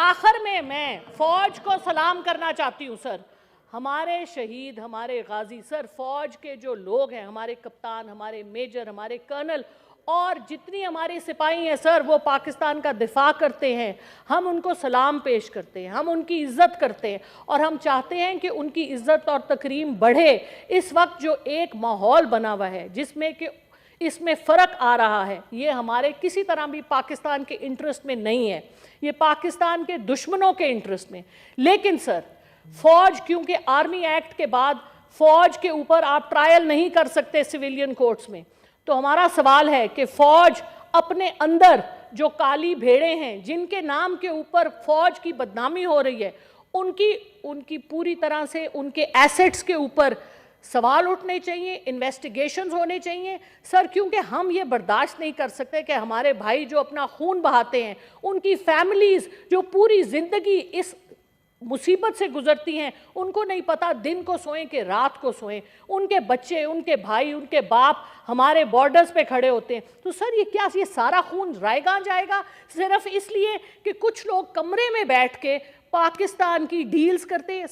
آخر میں فوج کو سلام کرنا چاہتی ہوں سر. ہمارے شہید، ہمارے غازی سر، فوج کے جو لوگ ہیں، ہمارے کپتان، ہمارے میجر، ہمارے کرنل اور جتنی ہماری سپاہی ہیں سر، وہ پاکستان کا دفاع کرتے ہیں. ہم ان کو سلام پیش کرتے ہیں، ہم ان کی عزت کرتے ہیں اور ہم چاہتے ہیں کہ ان کی عزت اور تکریم بڑھے. اس وقت جو ایک ماحول بنا ہوا ہے جس میں کہ اس میں فرق آ رہا ہے، یہ ہمارے کسی طرح بھی پاکستان کے انٹرسٹ میں نہیں ہے، یہ پاکستان کے دشمنوں کے انٹرسٹ میں. لیکن سر فوج، کیونکہ آرمی ایکٹ کے بعد فوج کے اوپر آپ ٹرائل نہیں کر سکتے سویلین کورٹس میں، تو ہمارا سوال ہے کہ فوج اپنے اندر جو کالی بھیڑیں ہیں جن کے نام کے اوپر فوج کی بدنامی ہو رہی ہے، ان کی پوری طرح سے ان کے ایسٹس کے اوپر سوال اٹھنے چاہیے، انویسٹیگیشنز ہونے چاہیے سر. کیونکہ ہم یہ برداشت نہیں کر سکتے کہ ہمارے بھائی جو اپنا خون بہاتے ہیں، ان کی فیملیز جو پوری زندگی اس مصیبت سے گزرتی ہیں، ان کو نہیں پتا دن کو سوئیں کہ رات کو سوئیں. ان کے بچے، ان کے بھائی، ان کے باپ ہمارے بارڈرز پہ کھڑے ہوتے ہیں. تو سر یہ سارا خون رائے گاں جائے گا صرف اس لیے کہ کچھ لوگ کمرے میں بیٹھ کے پاکستان کی ڈیلز کرتے ہیں؟